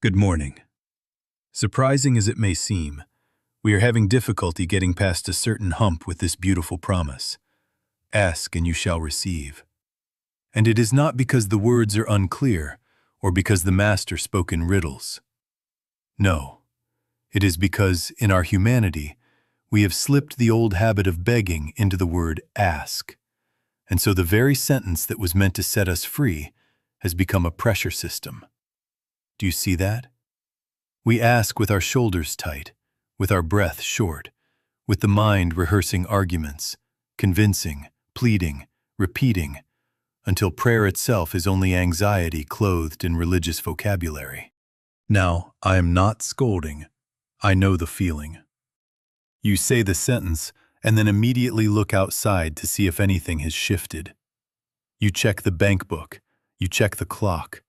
Good morning. Surprising as it may seem, we are having difficulty getting past a certain hump with this beautiful promise. Ask and you shall receive. And it is not because the words are unclear or because the Master spoke in riddles. No, it is because in our humanity, we have slipped the old habit of begging into the word ask. And so the very sentence that was meant to set us free has become a pressure system. Do you see that? We ask with our shoulders tight, with our breath short, with the mind rehearsing arguments, convincing, pleading, repeating, until prayer itself is only anxiety clothed in religious vocabulary. Now, I am not scolding. I know the feeling. You say the sentence and then immediately look outside to see if anything has shifted. You check the bank book, you check the clock,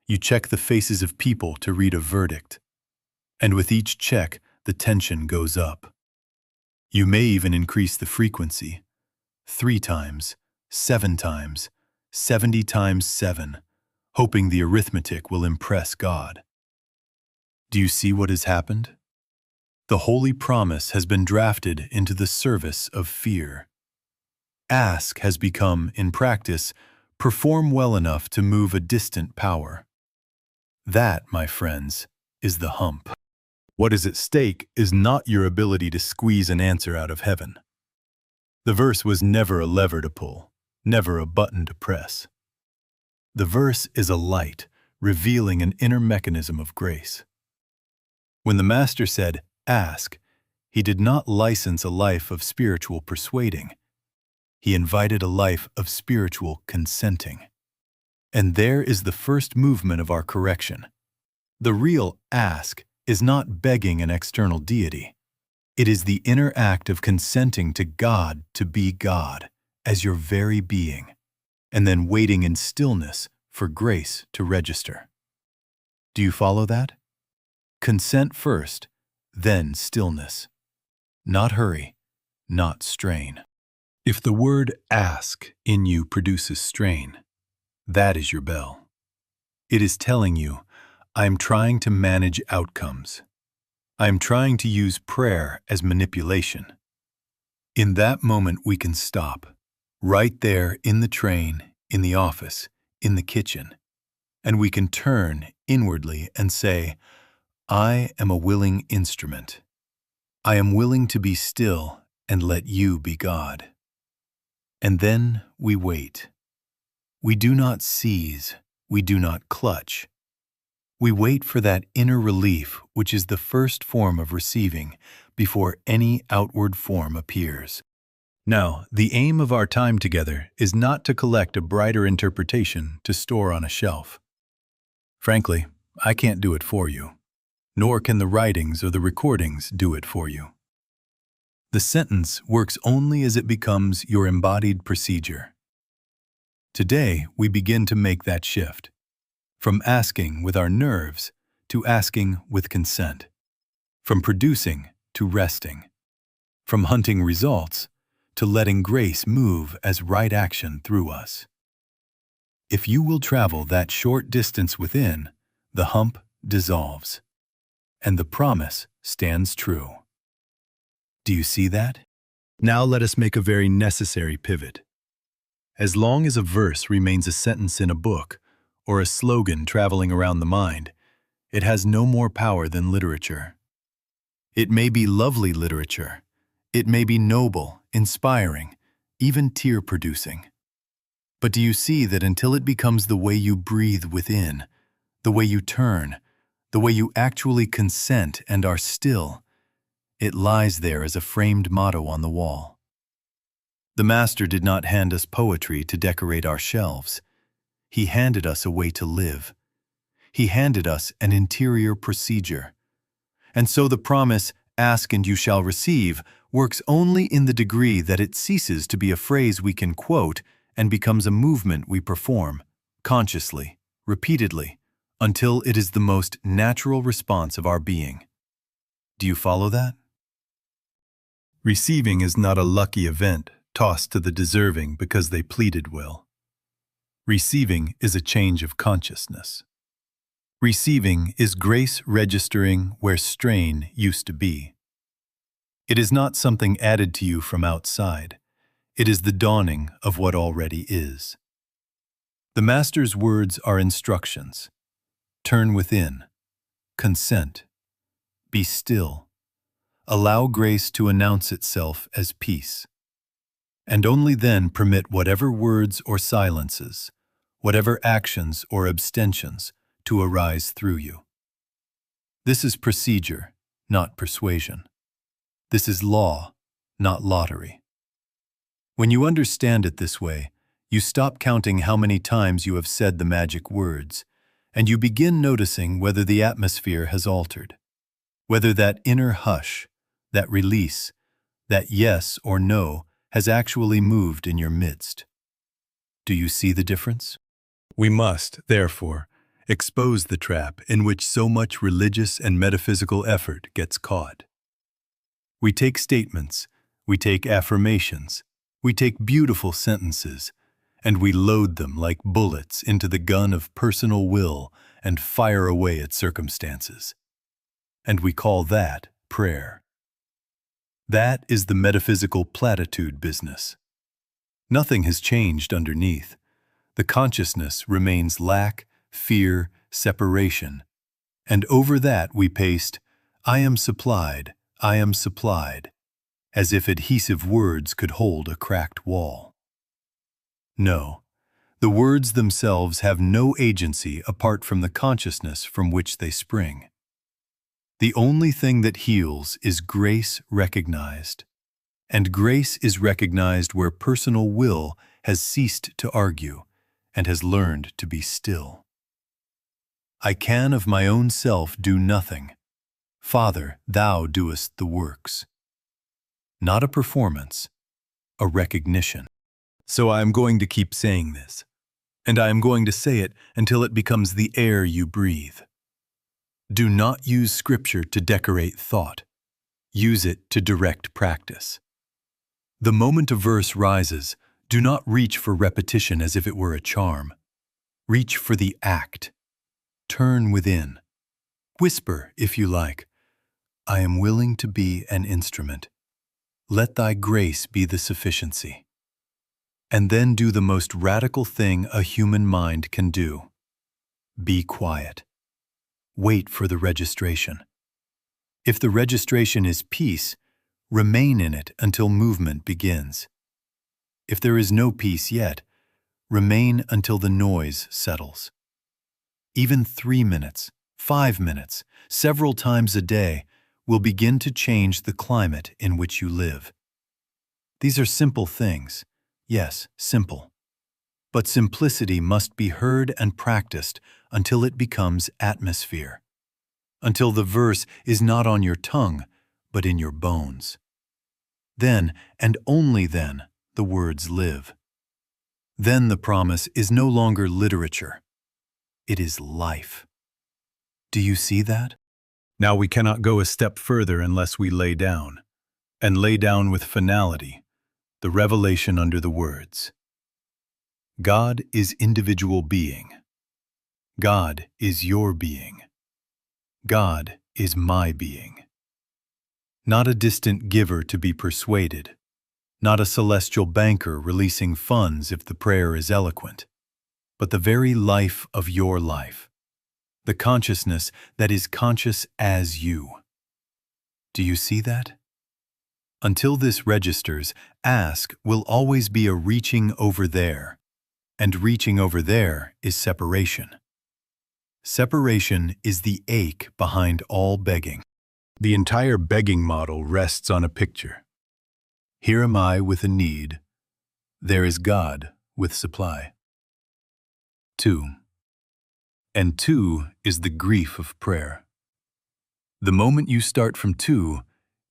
you check the faces of people to read a verdict. And with each check, the tension goes up. You may even increase the frequency. 3 times, 7 times, 70 times 7, hoping the arithmetic will impress God. Do you see what has happened? The holy promise has been drafted into the service of fear. Ask has become, in practice, perform well enough to move a distant power. That, my friends, is the hump. What is at stake is not your ability to squeeze an answer out of heaven. The verse was never a lever to pull, never a button to press. The verse is a light, revealing an inner mechanism of grace. When the Master said, ask, he did not license a life of spiritual persuading. He invited a life of spiritual consenting. And there is the first movement of our correction. The real ask is not begging an external deity. It is the inner act of consenting to God to be God as your very being, and then waiting in stillness for grace to register. Do you follow that? Consent first, then stillness. Not hurry, not strain. If the word ask in you produces strain, that is your bell. It is telling you, I am trying to manage outcomes. I am trying to use prayer as manipulation. In that moment we can stop, right there in the train, in the office, in the kitchen, and we can turn inwardly and say, I am a willing instrument. I am willing to be still and let you be God. And then we wait. We do not seize, we do not clutch. We wait for that inner relief which is the first form of receiving before any outward form appears. Now, the aim of our time together is not to collect a brighter interpretation to store on a shelf. Frankly, I can't do it for you, nor can the writings or the recordings do it for you. The sentence works only as it becomes your embodied procedure. Today, we begin to make that shift, from asking with our nerves to asking with consent, from producing to resting, from hunting results to letting grace move as right action through us. If you will travel that short distance within, the hump dissolves, and the promise stands true. Do you see that? Now let us make a very necessary pivot. As long as a verse remains a sentence in a book, or a slogan traveling around the mind, it has no more power than literature. It may be lovely literature. It may be noble, inspiring, even tear-producing. But do you see that until it becomes the way you breathe within, the way you turn, the way you actually consent and are still, it lies there as a framed motto on the wall. The Master did not hand us poetry to decorate our shelves. He handed us a way to live. He handed us an interior procedure. And so the promise, ask and you shall receive, works only in the degree that it ceases to be a phrase we can quote and becomes a movement we perform, consciously, repeatedly, until it is the most natural response of our being. Do you follow that? Receiving is not a lucky event tossed to the deserving because they pleaded well. Receiving is a change of consciousness. Receiving is grace registering where strain used to be. It is not something added to you from outside. It is the dawning of what already is. The Master's words are instructions. Turn within. Consent. Be still. Allow grace to announce itself as peace. And only then permit whatever words or silences, whatever actions or abstentions, to arise through you. This is procedure, not persuasion. This is law, not lottery. When you understand it this way, you stop counting how many times you have said the magic words, and you begin noticing whether the atmosphere has altered, whether that inner hush, that release, that yes or no has actually moved in your midst. Do you see the difference? We must, therefore, expose the trap in which so much religious and metaphysical effort gets caught. We take statements, we take affirmations, we take beautiful sentences, and we load them like bullets into the gun of personal will and fire away at circumstances. And we call that prayer. That is the metaphysical platitude business. Nothing has changed underneath. The consciousness remains lack, fear, separation. And over that we paste, I am supplied, as if adhesive words could hold a cracked wall. No, the words themselves have no agency apart from the consciousness from which they spring. The only thing that heals is grace recognized, and grace is recognized where personal will has ceased to argue and has learned to be still. I can of my own self do nothing. Father, thou doest the works. Not a performance, a recognition. So I am going to keep saying this, and I am going to say it until it becomes the air you breathe. Do not use Scripture to decorate thought. Use it to direct practice. The moment a verse rises, do not reach for repetition as if it were a charm. Reach for the act. Turn within. Whisper, if you like, I am willing to be an instrument. Let thy grace be the sufficiency. And then do the most radical thing a human mind can do. Be quiet. Wait for the registration. If the registration is peace, remain in it until movement begins. If there is no peace yet, remain until the noise settles. Even 3 minutes, 5 minutes, several times a day will begin to change the climate in which you live. These are simple things. Yes, simple. But simplicity must be heard and practiced until it becomes atmosphere, until the verse is not on your tongue, but in your bones. Then, and only then, the words live. Then the promise is no longer literature. It is life. Do you see that? Now we cannot go a step further unless we lay down, and lay down with finality, the revelation under the words. God is individual being. God is your being. God is my being. Not a distant giver to be persuaded, not a celestial banker releasing funds if the prayer is eloquent, but the very life of your life, the consciousness that is conscious as you. Do you see that? Until this registers, ask will always be a reaching over there, and reaching over there is separation. Separation is the ache behind all begging. The entire begging model rests on a picture. Here am I with a need. There is God with supply. 2. And 2 is the grief of prayer. The moment you start from 2,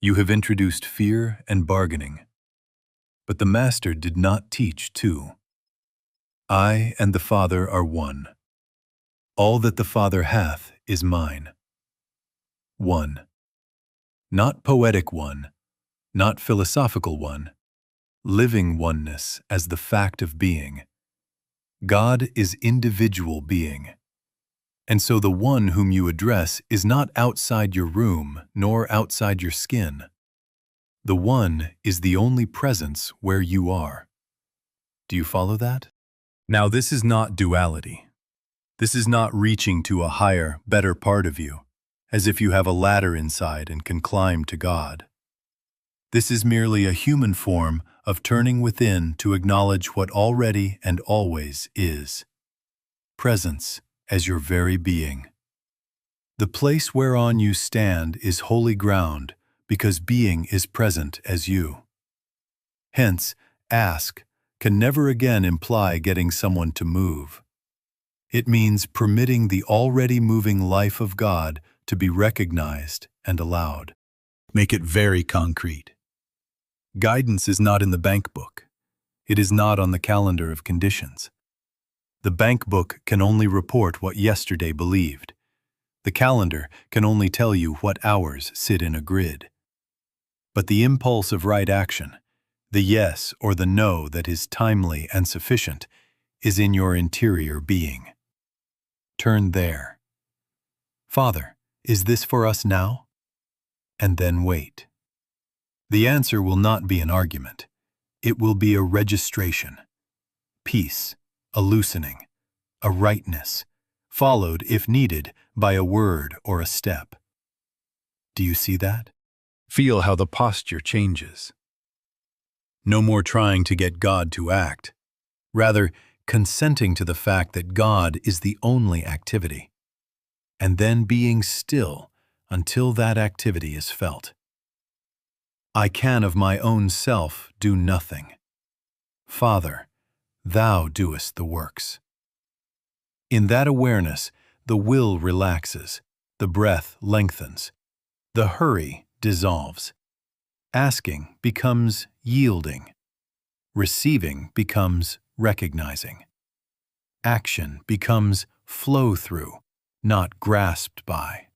you have introduced fear and bargaining. But the Master did not teach 2. I and the Father are one. All that the Father hath is mine. 1. Not poetic one, not philosophical one, living oneness as the fact of being. God is individual being. And so the one whom you address is not outside your room nor outside your skin. The one is the only presence where you are. Do you follow that? Now, this is not duality. This is not reaching to a higher, better part of you, as if you have a ladder inside and can climb to God. This is merely a human form of turning within to acknowledge what already and always is. Presence as your very being. The place whereon you stand is holy ground because being is present as you. Hence, ask can never again imply getting someone to move. It means permitting the already moving life of God to be recognized and allowed. Make it very concrete. Guidance is not in the bank book. It is not on the calendar of conditions. The bank book can only report what yesterday believed. The calendar can only tell you what hours sit in a grid. But the impulse of right action, the yes or the no that is timely and sufficient, is in your interior being. Turn there. Father, is this for us now? And then wait. The answer will not be an argument. It will be a registration. Peace, a loosening, a rightness, followed, if needed, by a word or a step. Do you see that? Feel how the posture changes. No more trying to get God to act. Rather, consenting to the fact that God is the only activity, and then being still until that activity is felt. I can of my own self do nothing. Father, Thou doest the works. In that awareness, the will relaxes, the breath lengthens, the hurry dissolves. Asking becomes yielding. Receiving becomes recognizing. Action becomes flow-through, not grasped by.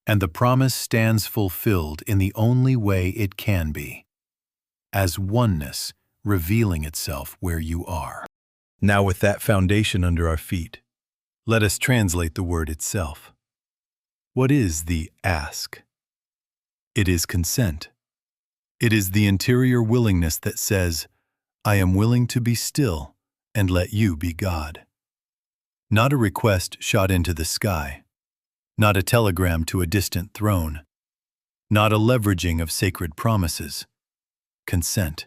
And the promise stands fulfilled in the only way it can be, as oneness revealing itself where you are. Now, with that foundation under our feet, let us translate the word itself. What is the ask? It is consent. It is the interior willingness that says, I am willing to be still and let you be God. Not a request shot into the sky, not a telegram to a distant throne, not a leveraging of sacred promises. Consent.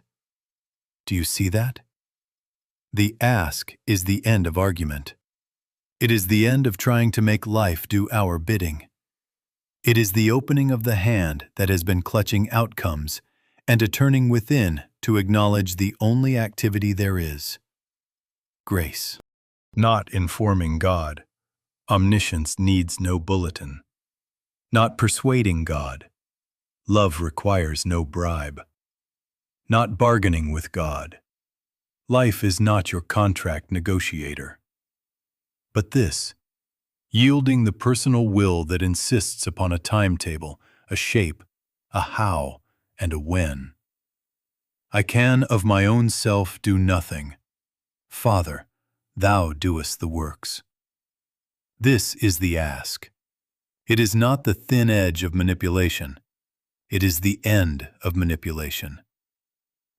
Do you see that? The ask is the end of argument. It is the end of trying to make life do our bidding. It is the opening of the hand that has been clutching outcomes and a turning within to acknowledge the only activity there is. Grace. Not informing God. Omniscience needs no bulletin. Not persuading God. Love requires no bribe. Not bargaining with God. Life is not your contract negotiator. But this, yielding the personal will that insists upon a timetable, a shape, a how, and a when. I can of my own self do nothing. Father, Thou doest the works. This is the ask. It is not the thin edge of manipulation. It is the end of manipulation.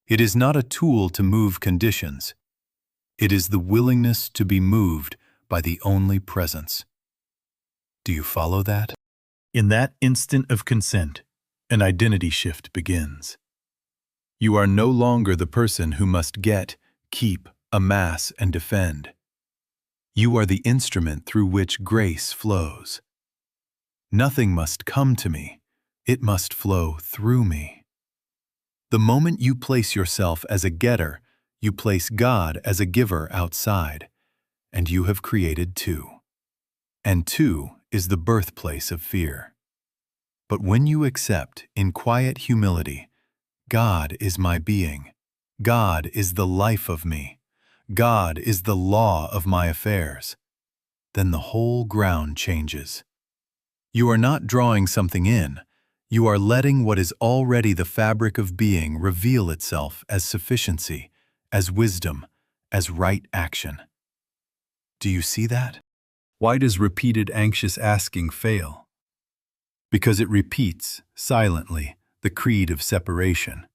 It is not a tool to move conditions. It is the willingness to be moved by the only presence. Do you follow that? In that instant of consent, an identity shift begins. You are no longer the person who must get, keep, amass, and defend. You are the instrument through which grace flows. Nothing must come to me. It must flow through me. The moment you place yourself as a getter, you place God as a giver outside, and you have created two. And two is the birthplace of fear. But when you accept, in quiet humility, God is my being, God is the life of me, God is the law of my affairs, then the whole ground changes. You are not drawing something in, you are letting what is already the fabric of being reveal itself as sufficiency, as wisdom, as right action. Do you see that? Why does repeated anxious asking fail? Because it repeats, silently, the creed of separation.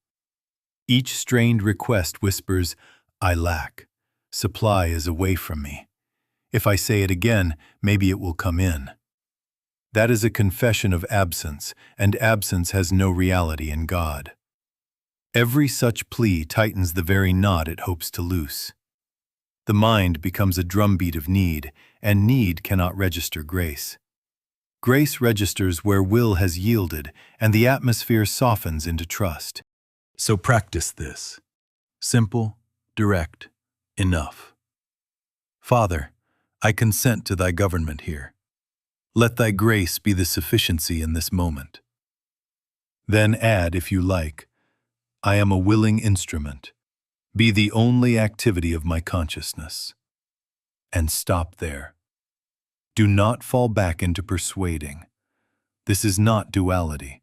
Each strained request whispers, "I lack. Supply is away from me. If I say it again, maybe it will come in." That is a confession of absence, and absence has no reality in God. Every such plea tightens the very knot it hopes to loose. The mind becomes a drumbeat of need, and need cannot register grace. Grace registers where will has yielded, and the atmosphere softens into trust. So practice this. Simple, direct, enough. Father, I consent to thy government here. Let thy grace be the sufficiency in this moment. Then add, if you like, I am a willing instrument. Be the only activity of my consciousness. And stop there. Do not fall back into persuading. This is not duality.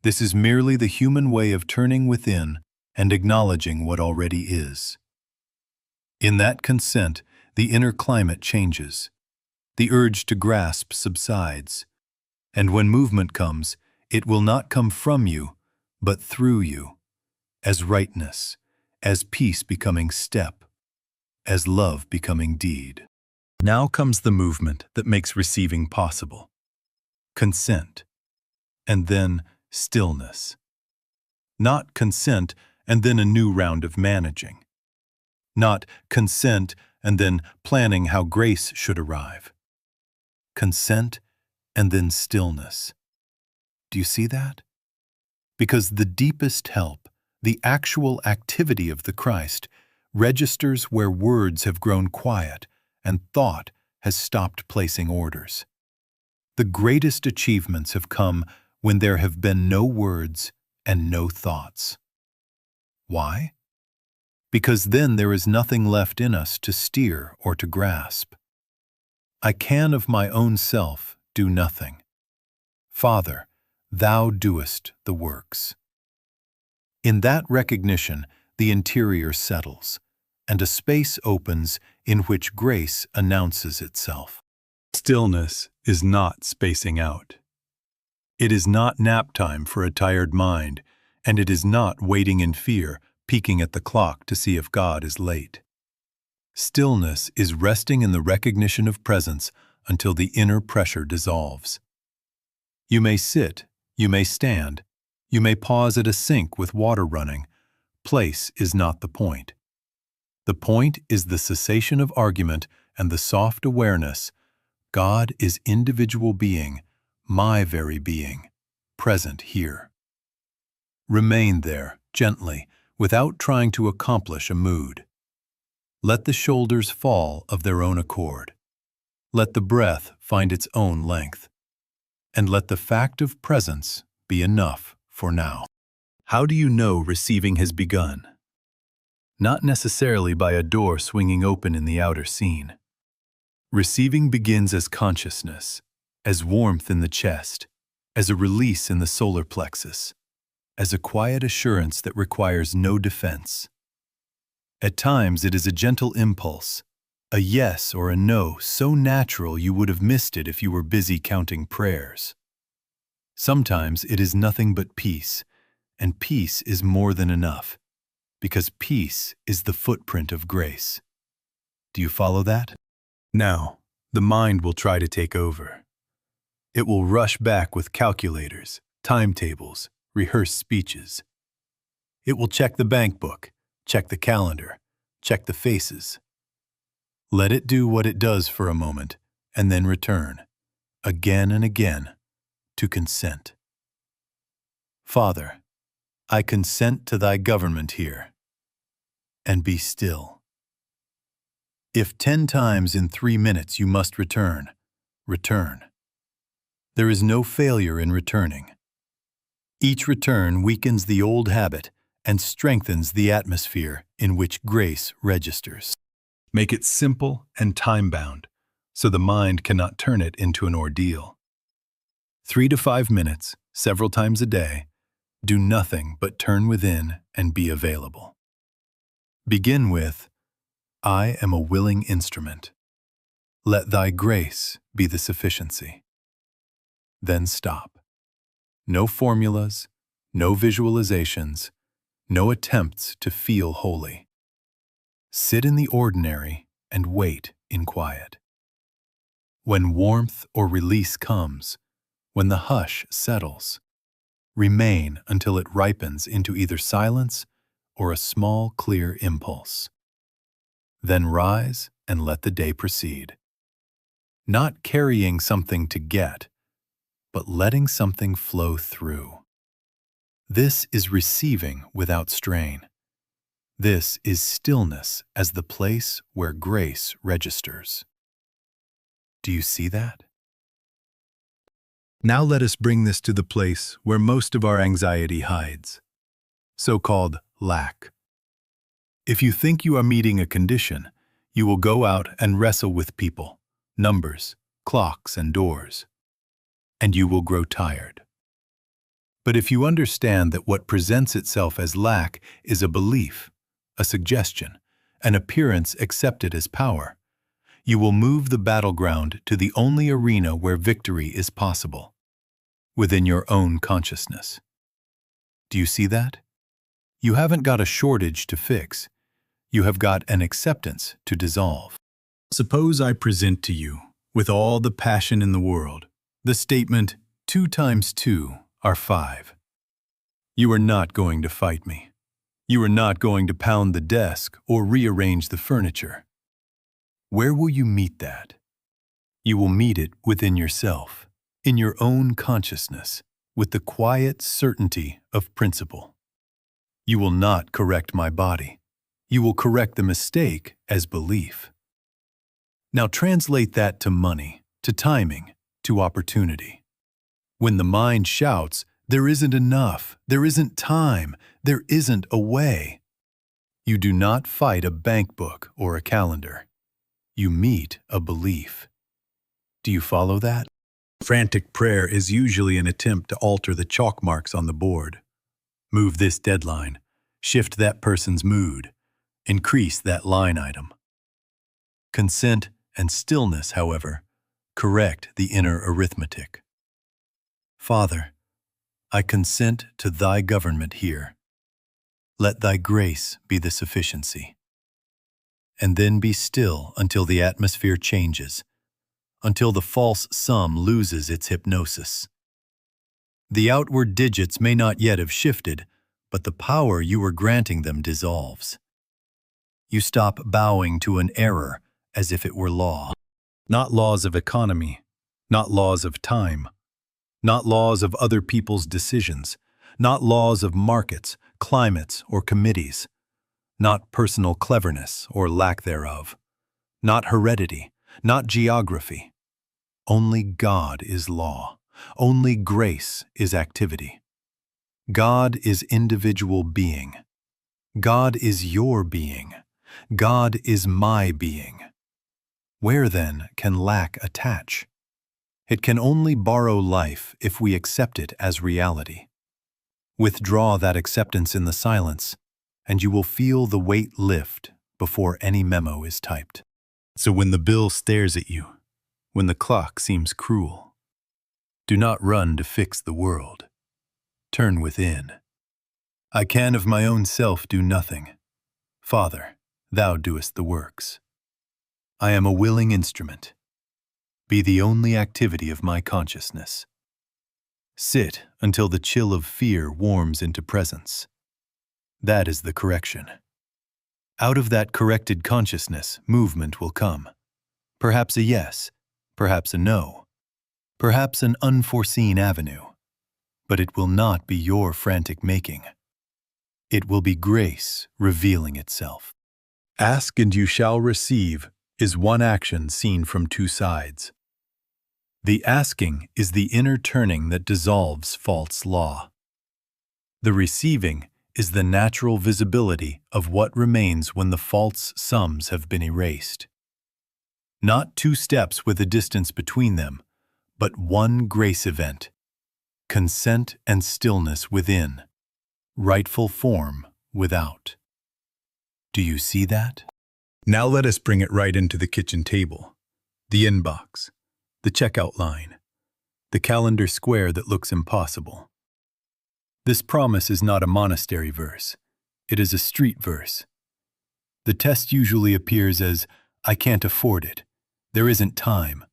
This is merely the human way of turning within and acknowledging what already is. In that consent, the inner climate changes. The urge to grasp subsides. And when movement comes, it will not come from you, but through you, as rightness, as peace becoming step, as love becoming deed. Now comes the movement that makes receiving possible. Consent, and then stillness. Not consent and then a new round of managing. Not consent and then planning how grace should arrive. Consent and then stillness. Do you see that? Because the deepest help, the actual activity of the Christ, registers where words have grown quiet and thought has stopped placing orders. The greatest achievements have come when there have been no words and no thoughts. Why? Because then there is nothing left in us to steer or to grasp. I can of my own self do nothing. Father, thou doest the works. In that recognition, the interior settles, and a space opens in which grace announces itself. Stillness is not spacing out. It is not nap time for a tired mind, and it is not waiting in fear, peeking at the clock to see if God is late. Stillness is resting in the recognition of presence until the inner pressure dissolves. You may sit, you may stand, you may pause at a sink with water running. Place is not the point. The point is the cessation of argument and the soft awareness. God is individual being, my very being, present here. Remain there, gently, without trying to accomplish a mood. Let the shoulders fall of their own accord. Let the breath find its own length. And let the fact of presence be enough for now. How do you know receiving has begun? Not necessarily by a door swinging open in the outer scene. Receiving begins as consciousness, as warmth in the chest, as a release in the solar plexus, as a quiet assurance that requires no defense. At times it is a gentle impulse, a yes or a no so natural you would have missed it if you were busy counting prayers. Sometimes it is nothing but peace, and peace is more than enough, because peace is the footprint of grace. Do you follow that? Now, the mind will try to take over. It will rush back with calculators, timetables, rehearsed speeches. It will check the bank book, check the calendar, check the faces. Let it do what it does for a moment, and then return, again and again, to consent. Father, I consent to thy government here, and be still. If 10 times in 3 minutes you must return, return. There is no failure in returning. Each return weakens the old habit and strengthens the atmosphere in which grace registers. Make it simple and time-bound, so the mind cannot turn it into an ordeal. 3 to 5 minutes, several times a day, do nothing but turn within and be available. Begin with, I am a willing instrument. Let thy grace be the sufficiency. Then stop. No formulas, no visualizations, no attempts to feel holy. Sit in the ordinary and wait in quiet. When warmth or release comes, when the hush settles, remain until it ripens into either silence or a small, clear impulse. Then rise and let the day proceed. Not carrying something to get, but letting something flow through. This is receiving without strain. This is stillness as the place where grace registers. Do you see that? Now let us bring this to the place where most of our anxiety hides, so-called lack. If you think you are meeting a condition, you will go out and wrestle with people, numbers, clocks, and doors, and you will grow tired. But if you understand that what presents itself as lack is a belief, a suggestion, an appearance accepted as power, you will move the battleground to the only arena where victory is possible, within your own consciousness. Do you see that? You haven't got a shortage to fix. You have got an acceptance to dissolve. Suppose I present to you, with all the passion in the world, the statement, 2 times 2 are 5. You are not going to fight me. You are not going to pound the desk or rearrange the furniture. Where will you meet that? You will meet it within yourself, in your own consciousness, with the quiet certainty of principle. You will not correct my body. You will correct the mistake as belief. Now translate that to money, to timing, to opportunity. When the mind shouts, there isn't enough, there isn't time, there isn't a way, you do not fight a bank book or a calendar. You meet a belief. Do you follow that? Frantic prayer is usually an attempt to alter the chalk marks on the board. Move this deadline, shift that person's mood, increase that line item. Consent and stillness, however, correct the inner arithmetic. Father, I consent to thy government here. Let thy grace be the sufficiency. And then be still until the atmosphere changes, until the false sum loses its hypnosis. The outward digits may not yet have shifted, but the power you were granting them dissolves. You stop bowing to an error as if it were law. Not laws of economy, not laws of time, not laws of other people's decisions, not laws of markets, climates, or committees, not personal cleverness or lack thereof, not heredity, not geography. Only God is law. Only grace is activity. God is individual being. God is your being. God is my being. Where then can lack attach? It can only borrow life if we accept it as reality. Withdraw that acceptance in the silence, and you will feel the weight lift before any memo is typed. So when the bill stares at you, when the clock seems cruel, do not run to fix the world. Turn within. I can of my own self do nothing. Father, thou doest the works. I am a willing instrument. Be the only activity of my consciousness. Sit until the chill of fear warms into presence. That is the correction. Out of that corrected consciousness, movement will come. Perhaps a yes, perhaps a no, perhaps an unforeseen avenue. But it will not be your frantic making. It will be grace revealing itself. Ask and you shall receive is one action seen from 2 sides. The asking is the inner turning that dissolves false law. The receiving is the natural visibility of what remains when the false sums have been erased. Not 2 steps with a distance between them, but one grace event. Consent and stillness within, rightful form without. Do you see that? Now let us bring it right into the kitchen table. the inbox, the checkout line, the calendar square that looks impossible. This promise is not a monastery verse. It is a street verse. The test usually appears as, I can't afford it. There isn't time.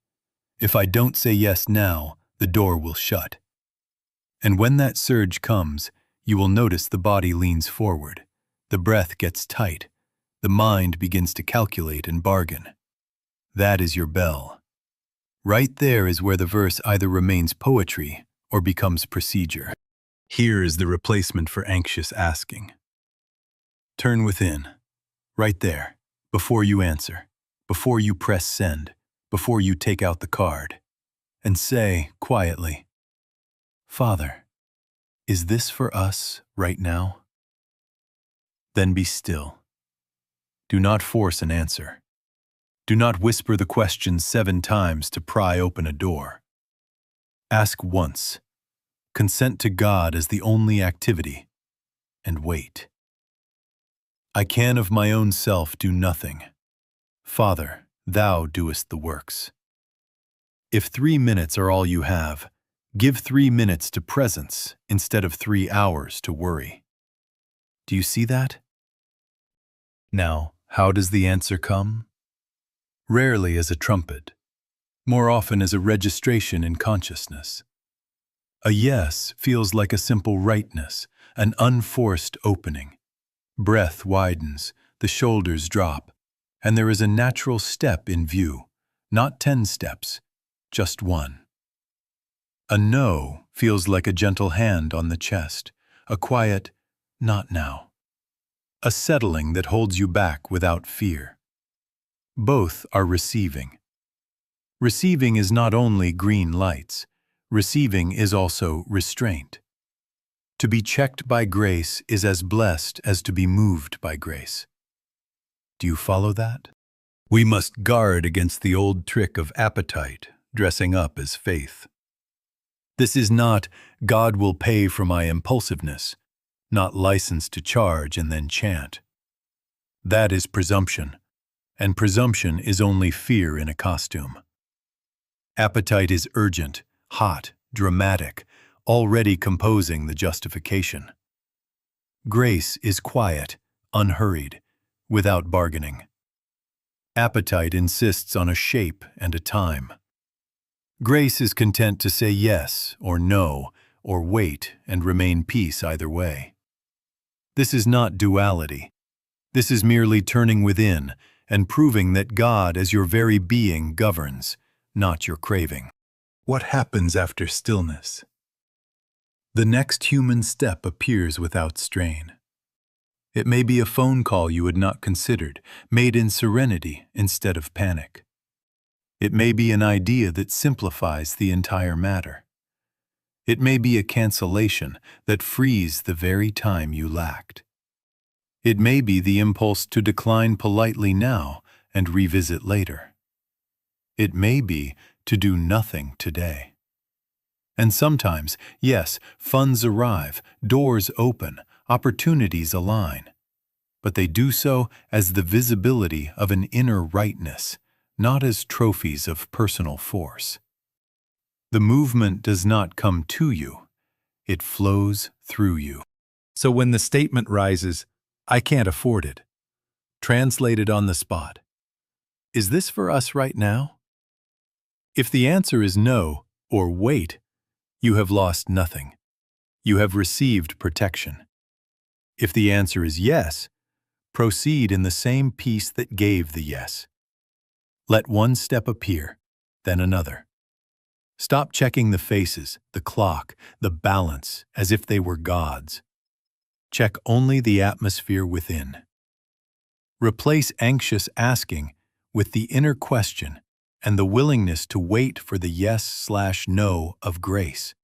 If I don't say yes now, the door will shut. And when that surge comes, you will notice the body leans forward, the breath gets tight, the mind begins to calculate and bargain. That is your bell. Right there is where the verse either remains poetry or becomes procedure. Here is the replacement for anxious asking. Turn within, right there, before you answer, before you press send, before you take out the card, and say quietly, Father, is this for us right now? Then be still. Do not force an answer. Do not whisper the question 7 times to pry open a door. Ask once. Consent to God as the only activity, and wait. I can of my own self do nothing. Father, thou doest the works. If 3 minutes are all you have, give 3 minutes to presence instead of 3 hours to worry. Do you see that? Now, how does the answer come? Rarely as a trumpet, more often as a registration in consciousness. A yes feels like a simple rightness, an unforced opening. Breath widens, the shoulders drop, and there is a natural step in view, not 10 steps, just one. A no feels like a gentle hand on the chest, a quiet, not now. A settling that holds you back without fear. Both are receiving. Receiving is not only green lights, receiving is also restraint. To be checked by grace is as blessed as to be moved by grace. Do you follow that? We must guard against the old trick of appetite, dressing up as faith. This is not, God will pay for my impulsiveness, not license to charge and then chant. That is presumption, and presumption is only fear in a costume. Appetite is urgent, hot, dramatic, already composing the justification. Grace is quiet, unhurried, without bargaining. Appetite insists on a shape and a time. Grace is content to say yes or no, or wait and remain peace either way. This is not duality. This is merely turning within and proving that God as your very being governs, not your craving. What happens after stillness? The next human step appears without strain. It may be a phone call you had not considered, made in serenity instead of panic. It may be an idea that simplifies the entire matter. It may be a cancellation that frees the very time you lacked. It may be the impulse to decline politely now and revisit later. It may be to do nothing today. And sometimes, yes, funds arrive, doors open, opportunities align. But they do so as the visibility of an inner rightness, not as trophies of personal force. The movement does not come to you, it flows through you. So when the statement rises, I can't afford it, translate it on the spot. Is this for us right now? If the answer is no, or wait, you have lost nothing. You have received protection. If the answer is yes, proceed in the same peace that gave the yes. Let one step appear, then another. Stop checking the faces, the clock, the balance as if they were gods. Check only the atmosphere within. Replace anxious asking with the inner question and the willingness to wait for the yes/no of grace,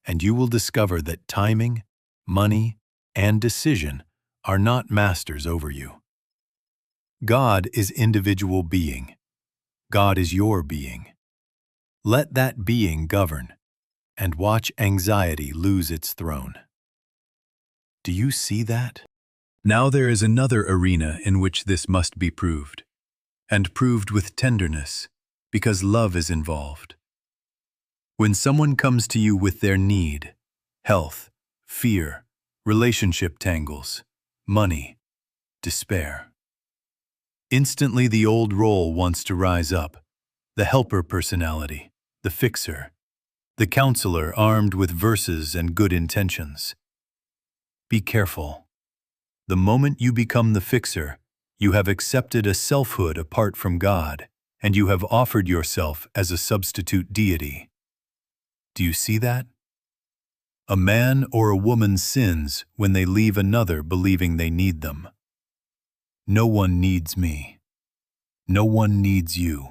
and you will discover that timing, money, and decision are not masters over you. God is individual being. God is your being. Let that being govern, and watch anxiety lose its throne. Do you see that? Now there is another arena in which this must be proved, and proved with tenderness, because love is involved. When someone comes to you with their need, health, fear, relationship tangles, money, despair, instantly the old role wants to rise up, the helper personality, the fixer, the counselor armed with verses and good intentions. Be careful. The moment you become the fixer, you have accepted a selfhood apart from God, and you have offered yourself as a substitute deity. Do you see that? A man or a woman sins when they leave another believing they need them. No one needs me. No one needs you.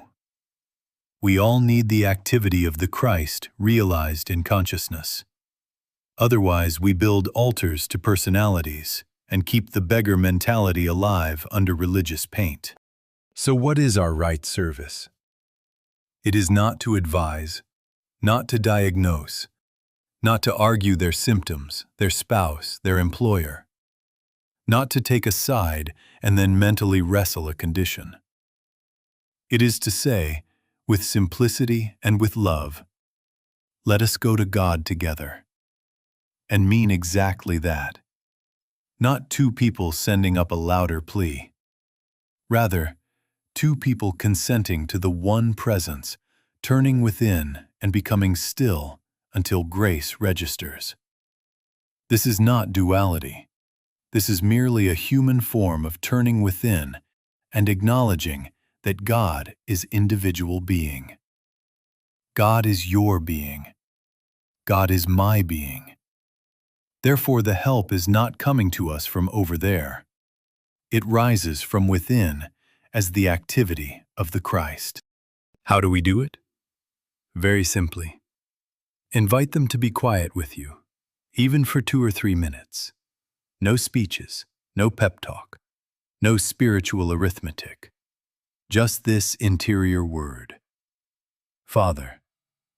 We all need the activity of the Christ realized in consciousness. Otherwise, we build altars to personalities and keep the beggar mentality alive under religious paint. So what is our right service? It is not to advise, not to diagnose, not to argue their symptoms, their spouse, their employer, not to take a side and then mentally wrestle a condition. It is to say, with simplicity and with love, let us go to God together, and mean exactly that. Not two people sending up a louder plea. Rather, two people consenting to the one presence, turning within and becoming still until grace registers. This is not duality. This is merely a human form of turning within and acknowledging that God is individual being. God is your being. God is my being. Therefore, the help is not coming to us from over there. It rises from within as the activity of the Christ. How do we do it? Very simply. Invite them to be quiet with you, even for 2 or 3 minutes. No speeches, no pep talk, no spiritual arithmetic. Just this interior word. Father,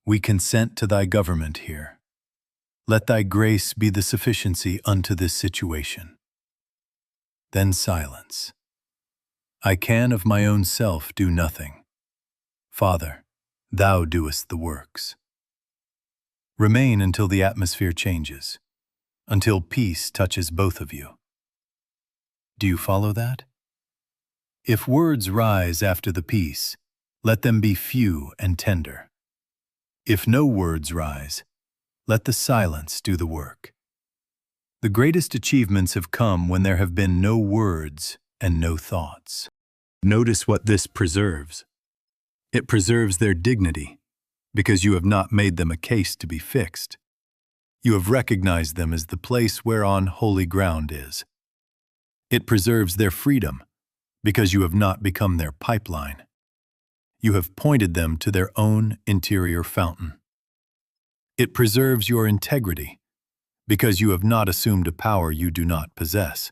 we consent to thy government here. Let thy grace be the sufficiency unto this situation. Then silence. I can of my own self do nothing. Father, thou doest the works. Remain until the atmosphere changes, until peace touches both of you. Do you follow that? If words rise after the peace, let them be few and tender. If no words rise, let the silence do the work. The greatest achievements have come when there have been no words and no thoughts. Notice what this preserves. It preserves their dignity, because you have not made them a case to be fixed. You have recognized them as the place whereon holy ground is. It preserves their freedom, because you have not become their pipeline. You have pointed them to their own interior fountain. It preserves your integrity, because you have not assumed a power you do not possess.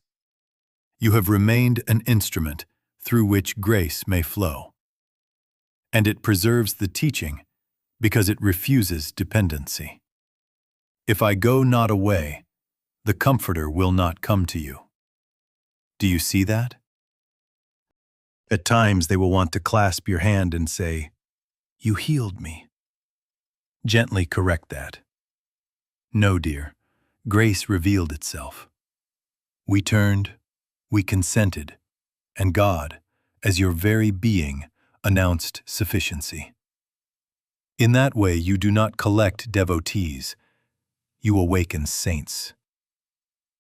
You have remained an instrument through which grace may flow. And it preserves the teaching, because it refuses dependency. If I go not away, the Comforter will not come to you. Do you see that? At times they will want to clasp your hand and say, "You healed me." Gently correct that. No, dear, grace revealed itself. We turned, we consented, and God, as your very being, announced sufficiency. In that way you do not collect devotees, you awaken saints.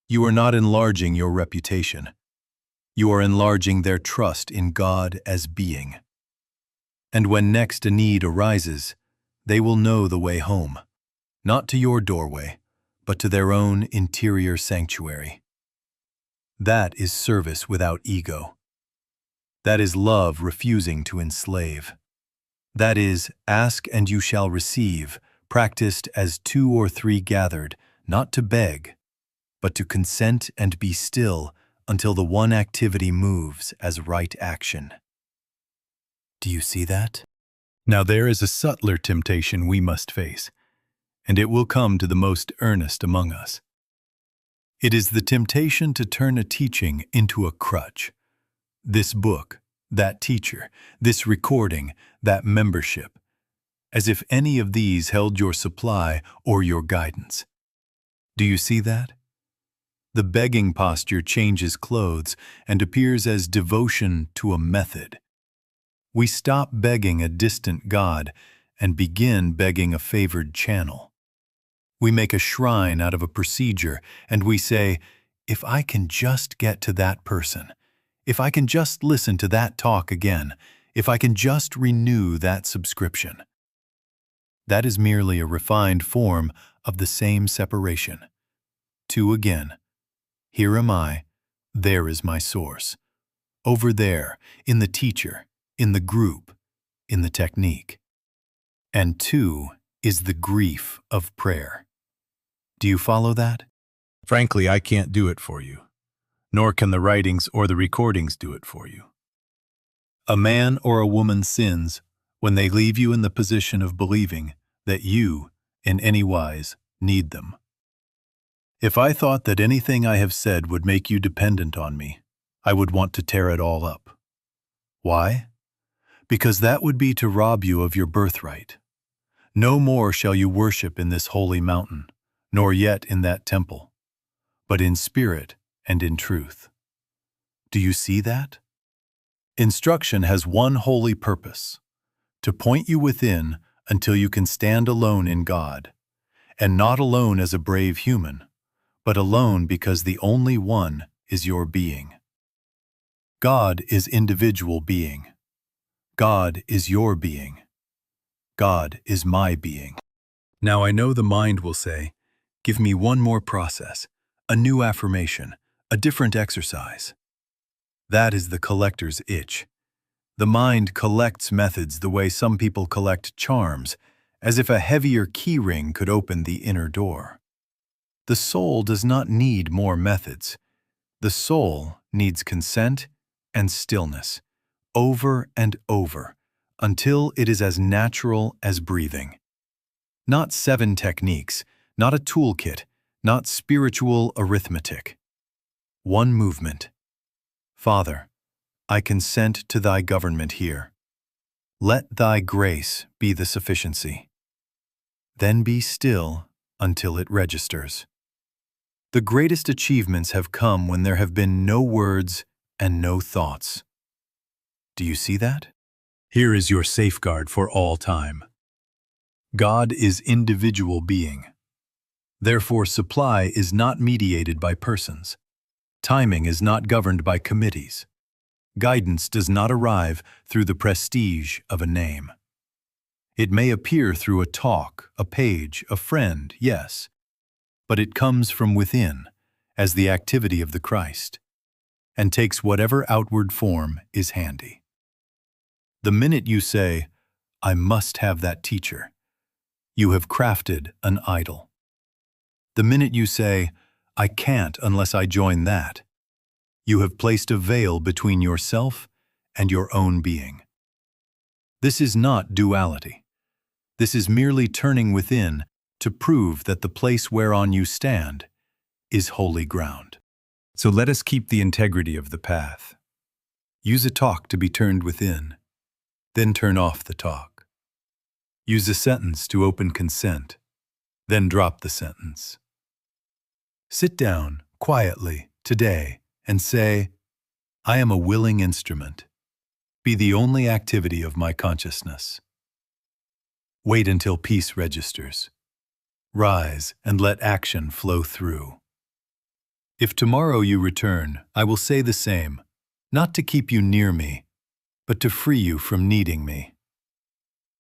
You are not enlarging your reputation. You are enlarging their trust in God as being. And when next a need arises, they will know the way home, not to your doorway, but to their own interior sanctuary. That is service without ego. That is love refusing to enslave. That is, ask and you shall receive, practiced as 2 or 3 gathered, not to beg, but to consent and be still until the one activity moves as right action. Do you see that? Now there is a subtler temptation we must face, and it will come to the most earnest among us. It is the temptation to turn a teaching into a crutch. This book, that teacher, this recording, that membership, as if any of these held your supply or your guidance. Do you see that? The begging posture changes clothes and appears as devotion to a method. We stop begging a distant God and begin begging a favored channel. We make a shrine out of a procedure, and we say, if I can just get to that person, if I can just listen to that talk again, if I can just renew that subscription. That is merely a refined form of the same separation. Two again. Here am I, there is my source. Over there, in the teacher, in the group, in the technique. And two is the grief of prayer. Do you follow that? Frankly, I can't do it for you, nor can the writings or the recordings do it for you. A man or a woman sins when they leave you in the position of believing that you, in any wise, need them. If I thought that anything I have said would make you dependent on me, I would want to tear it all up. Why? Because that would be to rob you of your birthright. No more shall you worship in this holy mountain, nor yet in that temple, but in spirit and in truth. Do you see that? Instruction has one holy purpose, to point you within until you can stand alone in God, and not alone as a brave human, but alone because the only one is your being. God is individual being. God is your being. God is my being. Now I know the mind will say, give me one more process, a new affirmation, a different exercise. That is the collector's itch. The mind collects methods the way some people collect charms, as if a heavier key ring could open the inner door. The soul does not need more methods. The soul needs consent and stillness, over and over, until it is as natural as breathing. Not 7 techniques, not a toolkit, not spiritual arithmetic. One movement. Father, I consent to thy government here. Let thy grace be the sufficiency. Then be still until it registers. The greatest achievements have come when there have been no words and no thoughts. Do you see that? Here is your safeguard for all time. God is individual being. Therefore, supply is not mediated by persons. Timing is not governed by committees. Guidance does not arrive through the prestige of a name. It may appear through a talk, a page, a friend, yes, but it comes from within as the activity of the Christ, and takes whatever outward form is handy. The minute you say, I must have that teacher, you have crafted an idol. The minute you say, I can't unless I join that, you have placed a veil between yourself and your own being. This is not duality. This is merely turning within to prove that the place whereon you stand is holy ground. So let us keep the integrity of the path. Use a talk to be turned within, then turn off the talk. Use a sentence to open consent, then drop the sentence. Sit down quietly today and say, I am a willing instrument. Be the only activity of my consciousness. Wait until peace registers. Rise and let action flow through. If tomorrow you return, I will say the same, not to keep you near me, but to free you from needing me.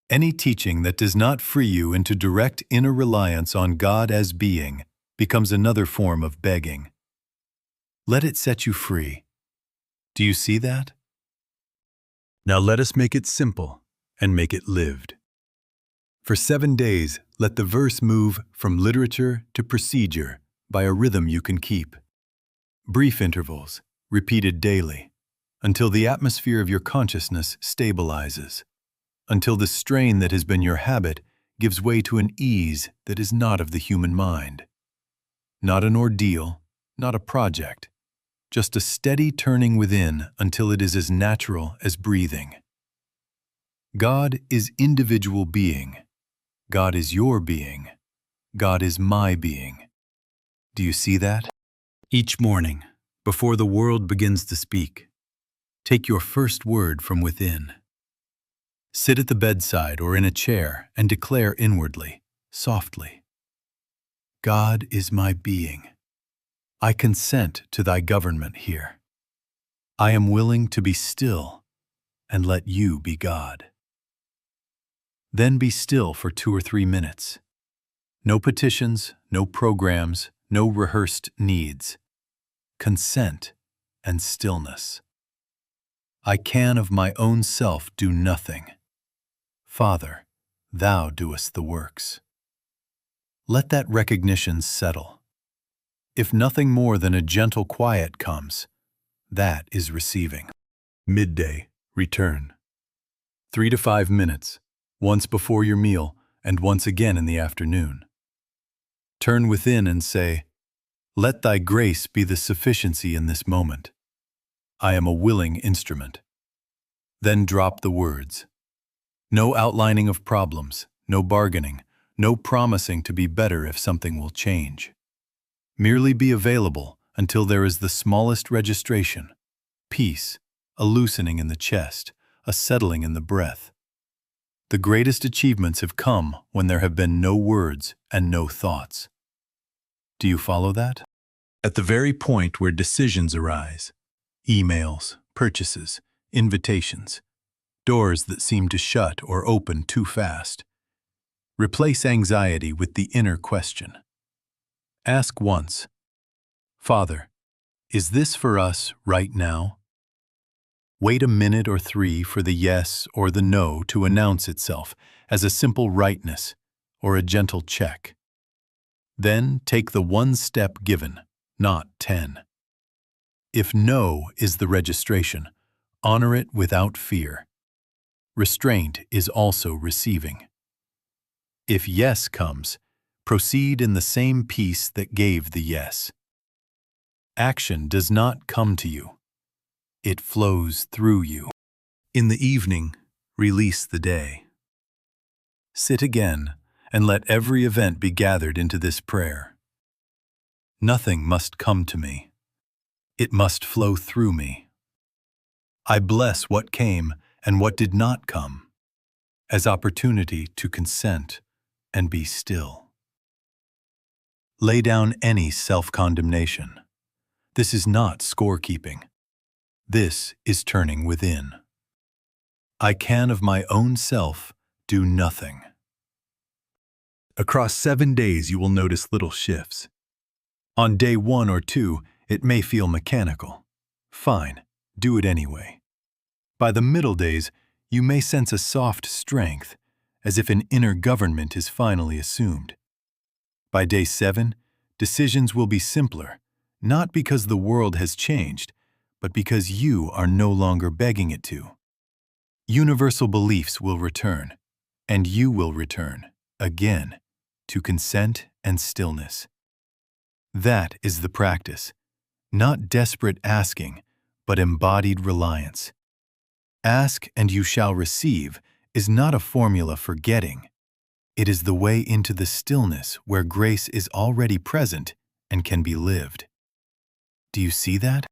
Any teaching that does not free you into direct inner reliance on God as being becomes another form of begging. Let it set you free. Do you see that? Now let us make it simple and make it lived. For 7 days, let the verse move from literature to procedure by a rhythm you can keep. Brief intervals, repeated daily, until the atmosphere of your consciousness stabilizes, until the strain that has been your habit gives way to an ease that is not of the human mind. Not an ordeal, not a project, just a steady turning within until it is as natural as breathing. God is individual being. God is your being. God is my being. Do you see that? Each morning, before the world begins to speak, take your first word from within. Sit at the bedside or in a chair and declare inwardly, softly, God is my being. I consent to thy government here. I am willing to be still and let you be God. Then be still for 2 or 3 minutes. No petitions, no programs, no rehearsed needs. Consent and stillness. I can of my own self do nothing. Father, thou doest the works. Let that recognition settle. If nothing more than a gentle quiet comes, that is receiving. Midday, return. 3 to 5 minutes, once before your meal and once again in the afternoon. Turn within and say, let thy grace be the sufficiency in this moment. I am a willing instrument. Then drop the words. No outlining of problems, no bargaining, no promising to be better if something will change. Merely be available until there is the smallest registration, peace, a loosening in the chest, a settling in the breath. The greatest achievements have come when there have been no words and no thoughts. Do you follow that? At the very point where decisions arise, emails, purchases, invitations, doors that seem to shut or open too fast, replace anxiety with the inner question. Ask once, Father, is this for us right now? Wait a minute or 3 for the yes or the no to announce itself as a simple rightness or a gentle check. Then take the one step given, not 10. If no is the registration, honor it without fear. Restraint is also receiving. If yes comes, proceed in the same peace that gave the yes. Action does not come to you. It flows through you. In the evening, release the day. Sit again and let every event be gathered into this prayer. Nothing must come to me. It must flow through me. I bless what came and what did not come, as opportunity to consent and be still. Lay down any self-condemnation. This is not scorekeeping. This is turning within. I can of my own self do nothing. Across 7 days you will notice little shifts. On day 1 or 2, it may feel mechanical. Fine, do it anyway. By the middle days, you may sense a soft strength, as if an inner government is finally assumed. By day 7, decisions will be simpler, not because the world has changed, but because you are no longer begging it to. Universal beliefs will return, and you will return, again, to consent and stillness. That is the practice, not desperate asking, but embodied reliance. Ask and you shall receive is not a formula for getting. It is the way into the stillness where grace is already present and can be lived. Do you see that?